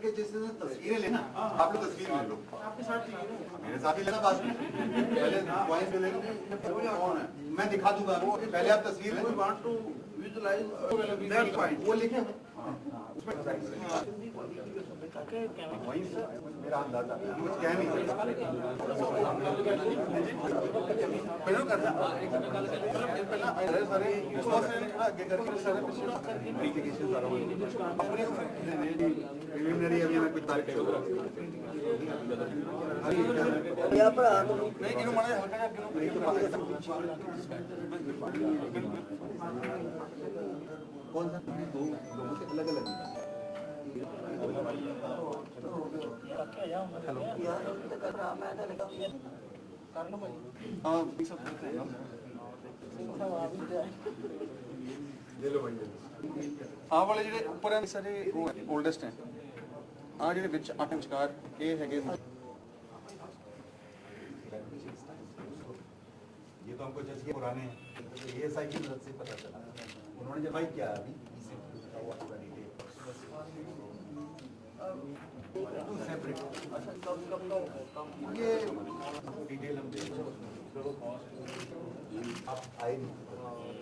करके जैसे तस्वीरें लेना, आप लोग तस्वीर ले लो, मेरे साथ ही लेना बाद में, पहले पॉइंट ले लेंगे कौन है, मैं दिखा दूंगा आपको, पहले आप तस्वीर ले, वो लिखे वहीं से मेरा अंदाजा कुछ कह नहीं अभी मैं कुछ तारीख कौन सा अलग अलग ਆਹ ਵਾਲੇ ਜਿਹੜੇ ਉੱਪਰ ਆ ਸਾਰੇ ਉਹ 올ਡੈਸਟ ਹੈ ਆ ਜਿਹੜੇ ਵਿੱਚ ਅੱਠ ਵਿਚਕਾਰ ਇਹ ਹੈਗੇ ये तो हमको जैसे पुराने हैं ये साइड की मदद से पता चला उन्होंने जब भाई क्या अभी सेपरेट ये डिटेल हम देंगे आप आए नहीं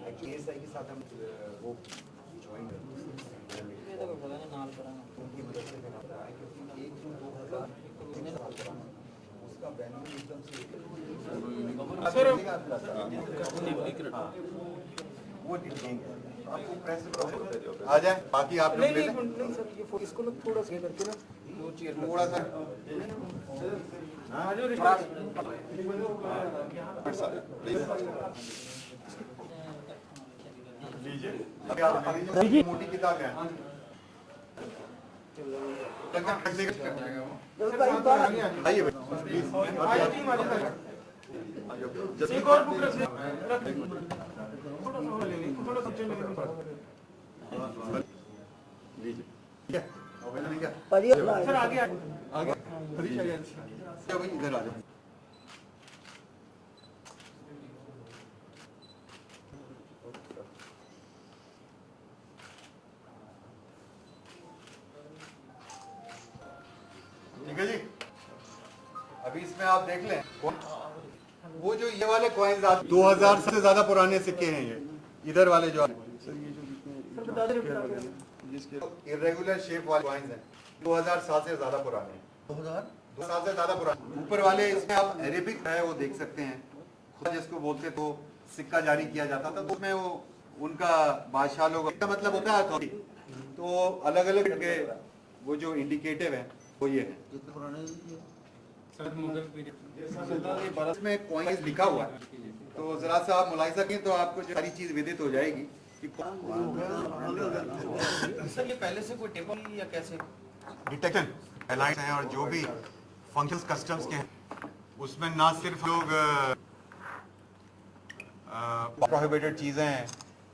एक्चुअली एसआई के साथ हम वो ज्वाइन उनकी मदद से करना है क्योंकि 1 जून 2000 उसका वैल्यू एकदम से वो दिखेंगे आपको प्रेस आ जाए बाकी आप लोग ले लें इसको लोग थोड़ा सा करके ना थोड़ा सा लीजिए अभी मोटी किताब है आइए एक और बुक रख सर आगे आगे इधर आ जाओ ठीक है जी अभी इसमें आप देख लें वो जो ये वाले कॉइन्स 2000 से ज्यादा पुराने सिक्के हैं ये इधर वाले जो इरेगुलर शेप वाले कॉइन्स हैं 2000 साल से ज्यादा पुराने हैं 2000 साल से ज्यादा पुराने ऊपर वाले इसमें आप अरेबिक है वो देख सकते हैं खुदा जिसको बोलते तो सिक्का जारी किया जाता था तो उसमें वो उनका बादशाह लोग का मतलब होता है तो अलग अलग के वो जो इंडिकेटिव है वो ये है में कॉइन्स लिखा हुआ है तो जरा सा आप मुलाहिजा करें तो आपको जो सारी चीज विदित हो जाएगी सर ये पहले से कोई टेबल या कैसे डिटेक्शन एलाइंस हैं और जो भी फंक्शंस कस्टम्स के हैं उसमें ना सिर्फ लोग प्रोहिबिटेड चीजें हैं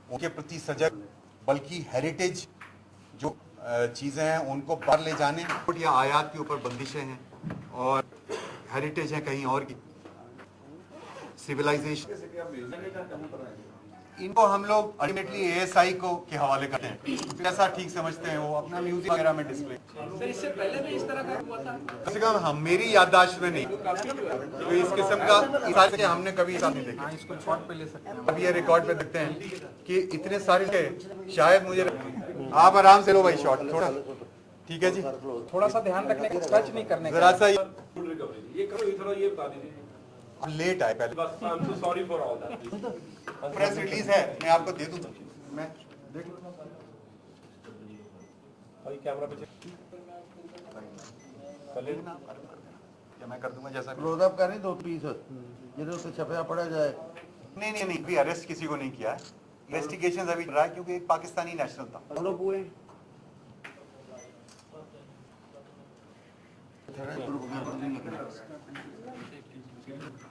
उनके प्रति सजग बल्कि हेरिटेज जो चीजें हैं उनको बाहर ले जाने या आयात के ऊपर बंदिशें हैं और हेरिटेज है कहीं और की सिविलाइजेशन इनको हम लोग अल्टीमेटली एएसआई को के हवाले करते हैं जैसा ठीक समझते हैं वो अपना म्यूजिक वगैरह में डिस्प्ले सर इससे पहले भी इस तरह का हुआ था कम से कम हम मेरी याददाश्त में नहीं तो इस किस्म का इस हमने कभी साथ नहीं देखा इसको शॉर्ट पे ले सकते हैं अभी ये रिकॉर्ड पे देखते हैं कि इतने सारे थे शायद मुझे आप आराम से लो भाई शॉट थोड़ा ठीक है जी थोड़ा सा ध्यान रखने का टच नहीं करने जरा सा ये करो थोड़ा ये बता दीजिए लेट आए पहले बस I am so sorry for all that press release है मैं आपको दे दूं मैं देख भाई कैमरा पे या मैं कर दूंगा जैसा रोजअप करें 2 पीस जिधर उससे छपया पड़ा जाए नहीं भी अरेस्ट किसी को नहीं किया है इन्वेस्टिगेशन अभी चल रहा है क्योंकि एक पाकिस्तानी नेशनल था हम लोग हुए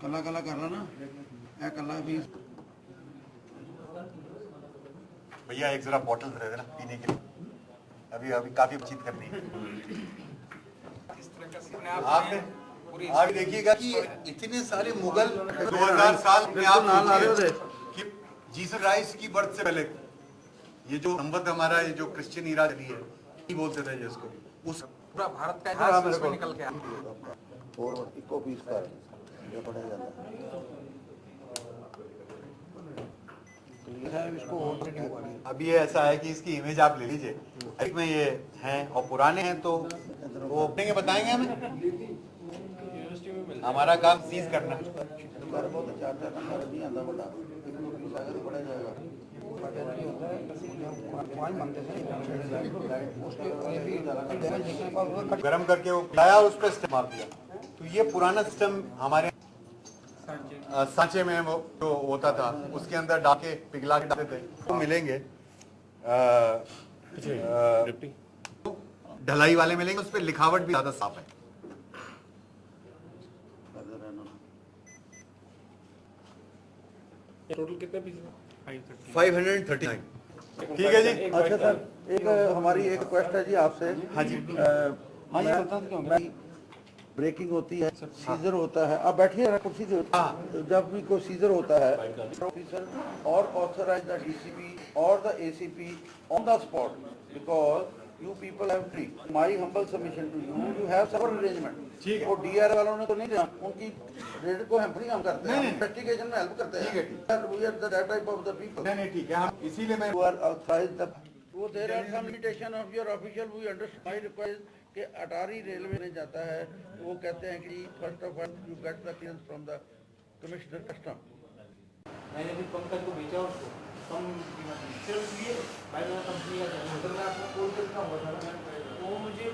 कला कला कर रहा ना ए कला भी भैया एक जरा बॉटल दे देना पीने के लिए अभी काफी बातचीत करनी है आपने आप देखिएगा कि इतने सारे मुगल 2000 साल में आप कि जीसस क्राइस्ट की बर्थ से पहले ये जो संवत हमारा ये जो क्रिश्चियन इरा चली है बोलते थे जिसको उस पूरा भारत का इतिहास इसमें निकल के आया। और इको पीस का ये पढ़ा जाता है लिखा है इसको और अब ये ऐसा है कि इसकी इमेज आप ले लीजिए, इसमें ये हैं और पुराने हैं तो वो ओपनिंग बताएंगे हमें, हमारा काम सीज करना। दुकान बहुत अच्छा आता है नंबर नहीं आता बड़ा सागर पड़ा जाएगा गरम करके वो लाया और उस पर स्टेप मार दिया। तो ये पुराना सिस्टम हमारे सांचे में वो जो होता था उसके अंदर डाल के पिघला के डालते थे, वो मिलेंगे ढलाई वाले मिलेंगे, उस पर लिखावट भी ज्यादा साफ है। टोटल कितने पीस 539। ठीक है जी। अच्छा सर एक हमारी एक रिक्वेस्ट है जी आपसे। हाँ जी। हाँ ये बता क्यों ब्रेकिंग होती है सीजर होता है, आप बैठिए जरा कुर्सी से। जब भी कोई सीजर होता है ऑफिसर और ऑथराइज द डीसीपी और the ACP on the spot because you people have free my humble submission to you have safer arrangement. ठीक है। वो डीआर वालों ने तो नहीं दिया, उनकी रेड को हम फ्री हम करते हैं, इन्वेस्टिगेशन में हेल्प करते हैं। ठीक है, we are that type of the people. नहीं ठीक है, हम इसीलिए मैं You are authorized the वो there are some limitation of your official we understand my request कि अटारी रेलवे में जाता है तो वो कहते हैं कि first of all you get the clearance from the commissioner custom. मैंने भी पंकज को भेजा उसको कम कीमत में सिर्फ इसलिए भाई मैं कंपनी का होटल में आपको कोई कितना हुआ था वो मुझे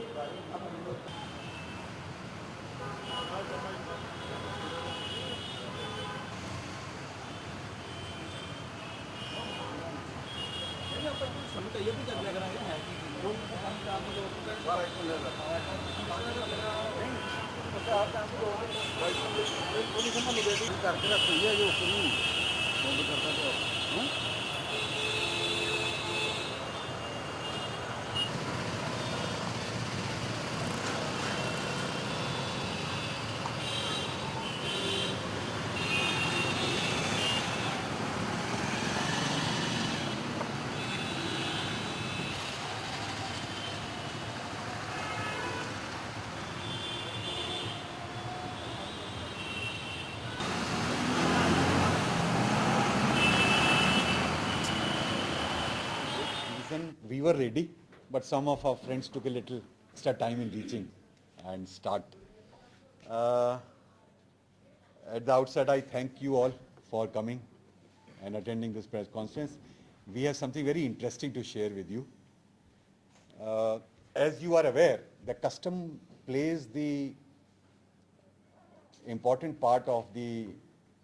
करके रखी है जो ऊपर नहीं वो करता तो we were ready, but some of our friends took a little extra time in reaching and start. At the outset, I thank you all for coming and attending this press conference. We have something very interesting to share with you. As you are aware, the custom plays the important part of the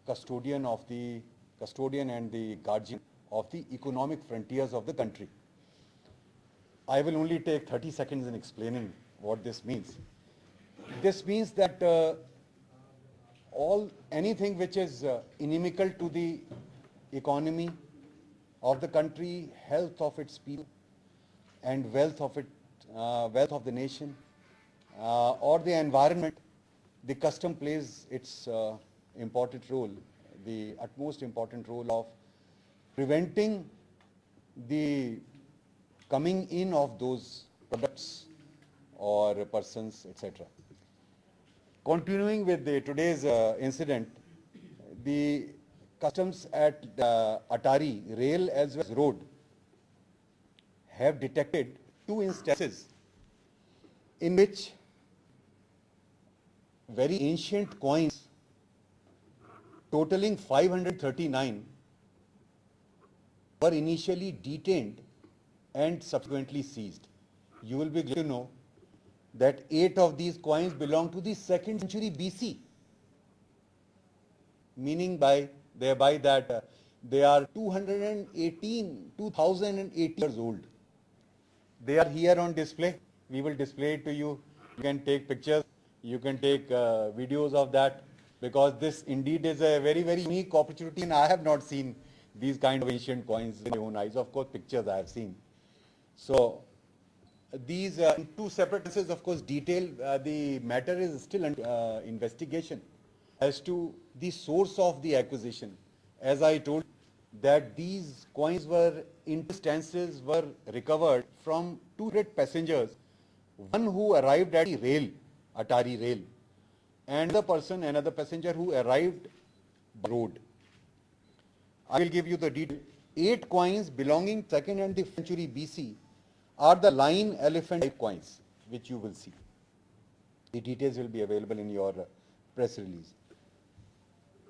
custodian and the guardian of the economic frontiers of the country. I will only take 30 seconds in explaining what this means. This means that anything which is inimical to the economy of the country, health of its people, and wealth of the nation, or the environment, the custom plays its important role, the utmost important role of preventing the coming in of those products or persons, etc. Continuing with today's incident, the customs at Atari rail as well as road have detected 2 instances in which very ancient coins totaling 539 were initially detained and subsequently seized. You will be glad to know that 8 of these coins belong to the 2nd century BC, meaning thereby that they are 2018 years old. They are here on display. We will display it to you. You can take pictures, you can take videos of that, because this indeed is a very, very unique opportunity, and I have not seen these kind of ancient coins in my own eyes. Of course, pictures I have seen. So these 2 separate instances, of course, detail the matter is still under investigation as to the source of the acquisition. As I told, that these coins were instances were recovered from 200 passengers one who arrived at the rail, Atari rail, and another passenger who arrived by road. I will give you the detail. 8 coins belonging 2nd and the century BC are the lion elephant type coins, which you will see. The details will be available in your press release.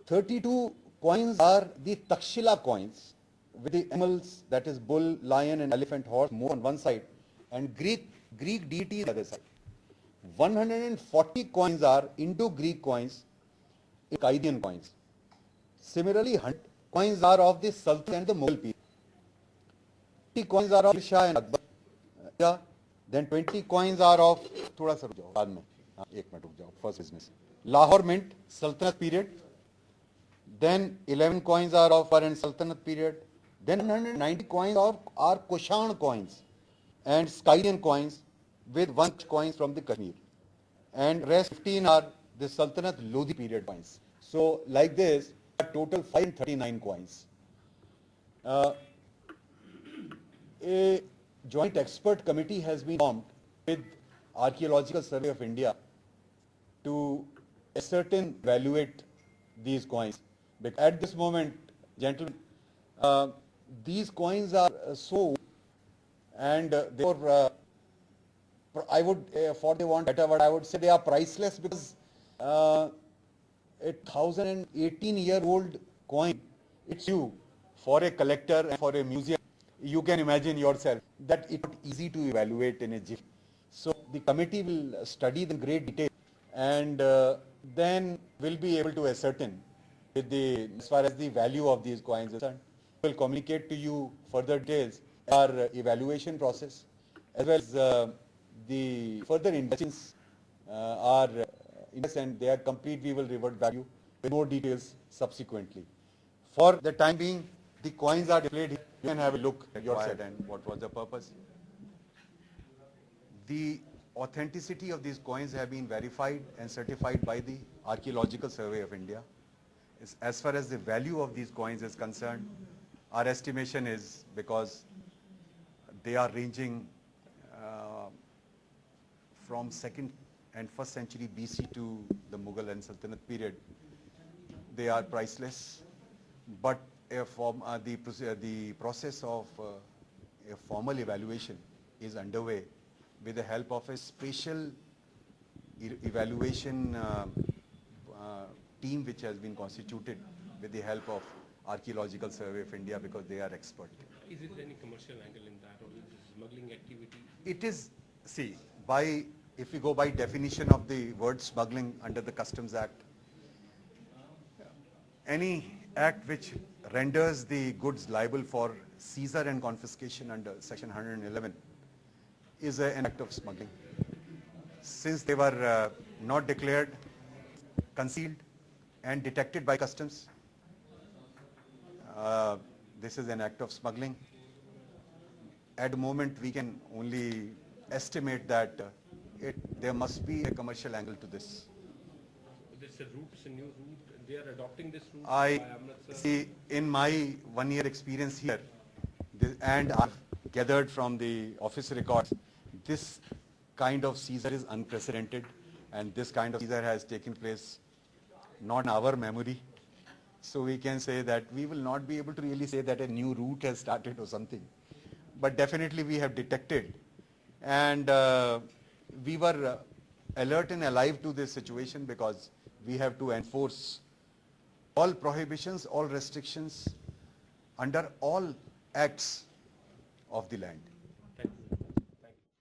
32 coins are the Takshila coins, with the animals, that is bull, lion and elephant, horse, more on one side, and Greek deity on the other side. 140 coins are Indo-Greek coins, Akkadian coins. Similarly, 100 coins are of the Sultan and the Mughal period. 20 coins are of Shah and Akbar. Then 20 coins are of, थोड़ा सा रुक जाओ, बाद में, एक minute रुक जाओ, first business. Lahore Mint, Sultanate period. Then 11 coins are of Akbar and Sultanate period. Then 190 coins are Kushan coins and Skyrian coins, with 1 coins from the Kashmir. And rest 15 are the Sultanate Lodi period coins. So like this, total 539 coins. A joint expert committee has been formed with Archaeological Survey of India to ascertain, evaluate these coins. Because at this moment, gentlemen, these coins are so, and therefore, I would, for they want better word, I would say they are priceless, because a 1,018-year-old coin, it's you, for a collector and for a museum, you can imagine yourself that it's not easy to evaluate in a jiffy. So the committee will study the great detail, and then will be able to ascertain with the, as far as the value of these coins is concerned. Will communicate to you further details, our evaluation process, as well as the further investigations are and they are complete. We will revert back to you with more details subsequently. For the time being, the coins are displayed here. You can have a look at yourself and what was the purpose. The authenticity of these coins have been verified and certified by the Archaeological Survey of India. As far as the value of these coins is concerned, our estimation is, because they are ranging from 2nd and 1st century BC to the Mughal and Sultanate period, they are priceless. But the process of a formal evaluation is underway with the help of a special evaluation team which has been constituted with the help of Archaeological Survey of India, because they are expert. Is it any commercial angle in that, or is it smuggling activity? It is, see, if we go by definition of the word smuggling under the Customs Act, any act which renders the goods liable for seizure and confiscation under section 111 is an act of smuggling. Since they were not declared, concealed and detected by customs, this is an act of smuggling. At the moment, we can only estimate that there must be a commercial angle to this. It's a route, it's a new route, and they are adopting this route. I by Amritsar. see, in my 1-year experience here, and I've gathered from the office records, this kind of seizure is unprecedented, and this kind of seizure has taken place not in our memory. So we can say that we will not be able to really say that a new route has started or something. But definitely we have detected, and we were alert and alive to this situation, because we have to enforce all prohibitions, all restrictions under all acts of the land.